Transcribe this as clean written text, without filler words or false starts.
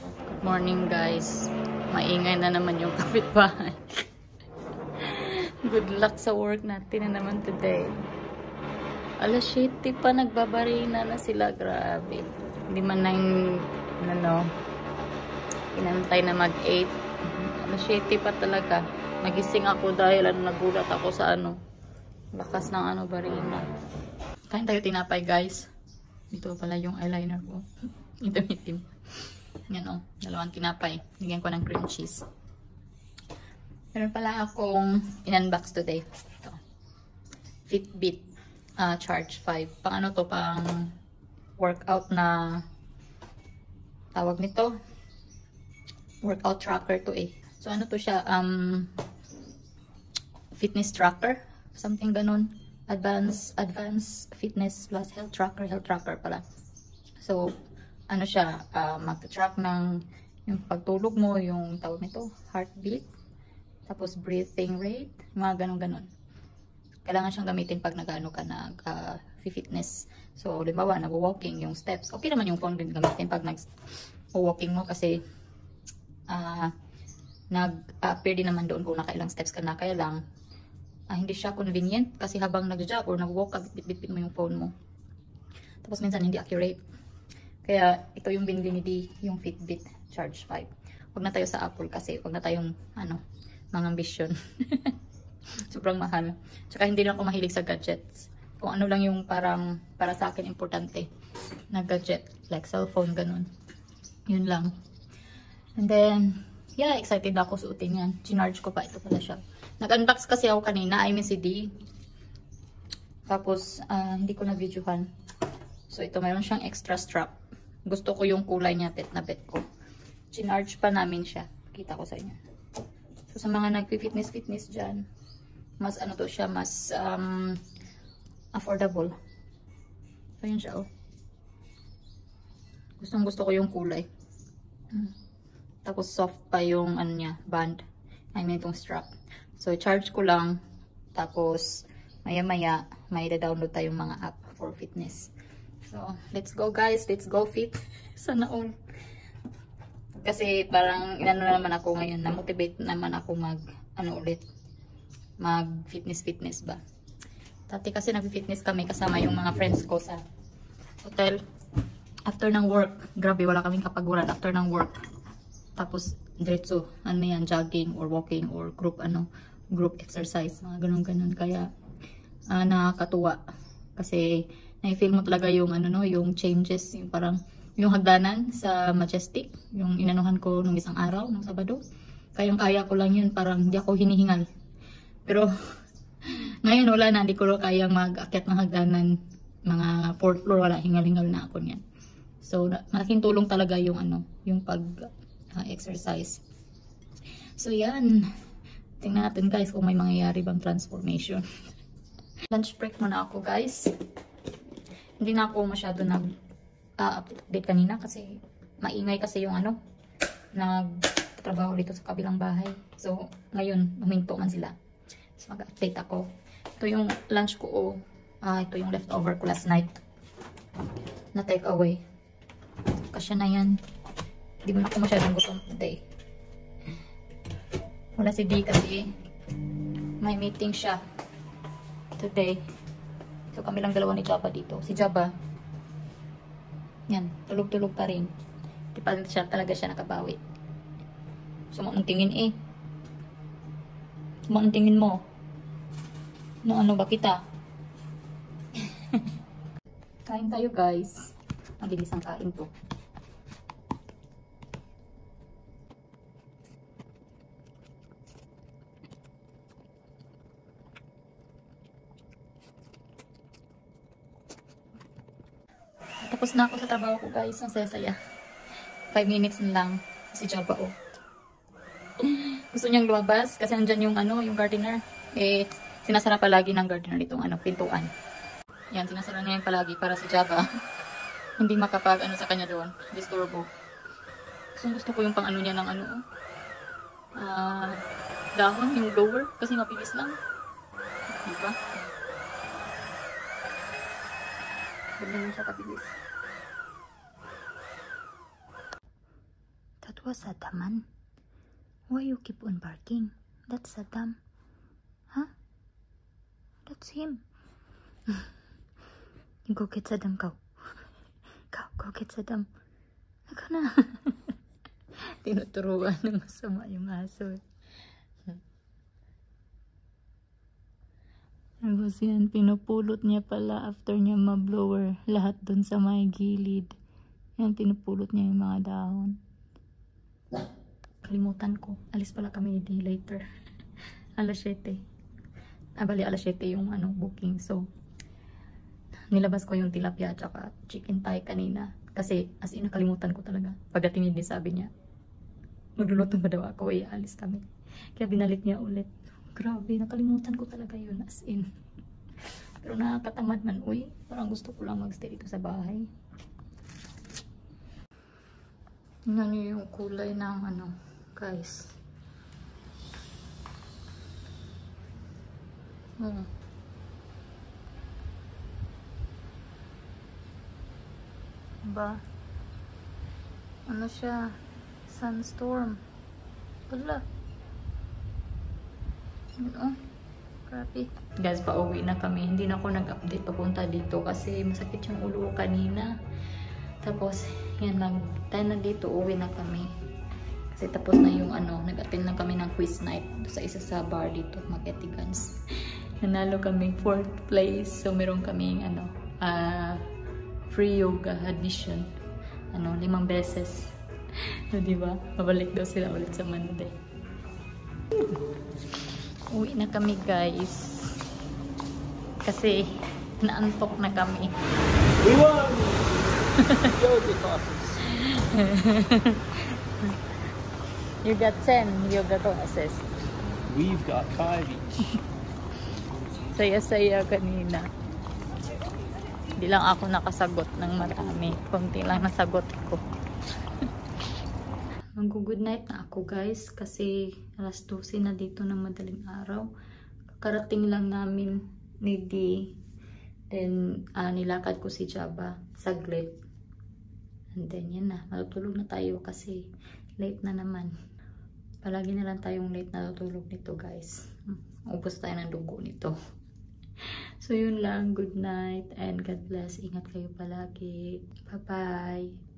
Good morning guys. Maingay na naman yung kapitbahay. Good luck sa work natin na naman today. Alas 7 pa nagbabarina na sila. Grabe. Hindi man na yung inantay na mag 8. Alas 7 pa talaga. Nagising ako dahil nagulat ako sa lakas ng barina. Kain tayo tinapay guys. Ito pala yung eyeliner ko. Itim-itim. Yan dalawang tinapay. Bigyan ko ng cream cheese. Meron pala akong in-unbox today. Ito. Fitbit Charge 5. Pang pang workout na tawag nito. Workout tracker to So to siya? Fitness tracker. Something ganun. Advanced fitness plus health tracker pala. So, siya, mag-track ng yung pagtulog mo, yung tawag nito, heartbeat, tapos breathing rate, mga ganun-ganun. Kailangan siyang gamitin pag nag-ano ka, nag-fitness. So, limbawa, nag-walking, yung steps. Okay naman yung phone din gamitin pag nag-walking mo kasi nag-appear din naman doon kung nakailang steps ka na. Kaya lang, hindi siya convenient kasi habang nag-jog or nag-walk ka, bit-bit mo yung phone mo. Tapos minsan hindi accurate. Kaya ito yung binili ni D, yung Fitbit Charge 5. Huwag na tayo sa Apple kasi huwag na tayong mga ambisyon. Sobrang mahal. Tsaka hindi na ako mahilig sa gadgets. Kung ano lang yung parang para sa akin importante na gadget, like cellphone, ganun. Yun lang. And then, yeah, excited ako suotin yan. Chinarge ko pa. Ito pala siya. Nag-unbox kasi ako kanina. I mean si D. Tapos, hindi ko na-videohan. So, ito, mayroon siyang extra strap. Gusto ko yung kulay niya, na bet ko. Chinarge pa namin siya. Kita ko sa inyo. So, sa mga nagpi-fitness dyan, mas to siya, mas affordable. So, yun siya, Gustong gusto ko yung kulay. Tapos, soft pa yung, niya, band. I mean, itong strap. So, charge ko lang. Tapos, maya-maya, may download tayong mga app for fitness. So, let's go guys. Let's go fit. Sana all. Kasi parang naman ako ngayon. Na-motivate naman ako mag-fitness ba. Dati kasi nag-fitness kami kasama yung mga friends ko sa hotel. After ng work. Grabe, wala kaming kapaguran after ng work. Tapos, diretso. Jogging or walking or group exercise. Mga ganun-ganun. Kaya, nakakatuwa. Kasi, na-feel mo talaga yung yung changes, yung parang yung hagdanan sa Majestic, yung inanuhan ko nung isang araw, nung Sabado. Kayang-kaya ko lang yun, parang hindi ako hinihingal. Pero ngayon wala na, hindi ko kayang mag-akyat ng hagdanan, mga 4th floor, wala, hingal-hingal na ako niyan. So malaking tulong talaga yung yung pag-exercise. So yan, tingnan natin guys kung may mangyayari bang transformation. Lunch break muna ako guys. Hindi na ako masyado nag-update kanina kasi maingay kasi yung nagtatrabaho dito sa kabilang bahay. So, ngayon, huminto man sila. So, mag-update ako. Ito yung lunch ko. Ito yung leftover ko last night. Na take away. Kasya na yan. Hindi mo na ako masyadong gutom today. Wala si D kasi may meeting siya today. So, kami lang dalawa ni Jabba dito. Si Jabba, yan, tulog-tulog pa rin. Di pa talaga siya nakabawi. Sumunong tingin Sumunong tingin mo. Ano ba kita? Kain tayo guys. Ang bilis ang kain to. Tapos na ako sa trabaho ko guys. Ang saya-saya. 5 minutes na lang. Si Jabba Gusto niyang lumabas kasi nandyan yung yung gardener. Sinasara palagi ng gardener itong pintuan. Yan, sinasara niya yung palagi para si Jabba hindi makapag sa kanya doon. Disturbo. Gusto ko yung pang niya ng dahon, yung blower. Kasi mabilis lang. Diba? Ganyan siya kabilis. That was Sadaman. Why you keep on barking? That's Saddam. Huh? That's him. You go get Saddam, go. Go get Saddam. Ako na. Tinuturuan ng masama yung aso. Tapos yan, pinupulot niya pala after niya ma-blower lahat dun sa may gilid. Yan, pinupulot niya yung mga dahon. Kalimutan ko. Alis pala kami di later. Alas 7. Bali, alas 7 yung booking. So, nilabas ko yung tilapia at saka chicken thigh kanina. Kasi, as in, nakalimutan ko talaga. Pagdating niya, sabi niya, magluluto ba daw ako? Alis kami. Kaya binalik niya ulit. Grabe, nakalimutan ko talaga yun. As in. Pero nakakatamad man. Uy, parang gusto ko lang magstay dito sa bahay. Tingnan niyo yung kulay ng guys. Ba? Ano siya? Sunstorm. Wala. Grabe. Guys, pauwi na kami. Hindi na ako nag-update papunta dito kasi masakit yung ulo ko kanina. Tapos, yan lang. Tayo na dito, uwi na kami. Kasi tapos na yung nag-attend lang kami ng quiz night sa isa sa bar dito, Maketigans. Nanalo kami 4th place. So, meron kaming free yoga admission. 5 beses. So, diba? Mabalik daw sila ulit sa Monday. Uwi na kami, guys. Kasi naantok na kami. We won! Yoga classes. You got 10 yoga classes. We've got 5 each. Saya-saya kanina. Hindi lang ako nakasagot ng marami. Kunti lang nasagot ko. Mag-good night na ako, guys, kasi alas 12 na dito ng madaling araw. Kakarating lang namin ni Dee. Then, nilakad ko si Jaba saglit. And then, yan na. Matutulog na tayo kasi late na naman. Palagi na lang tayong late na tutulog nito, guys. Ubos tayo ng dugo nito. So, yun lang. Good night and God bless. Ingat kayo palagi. Bye-bye.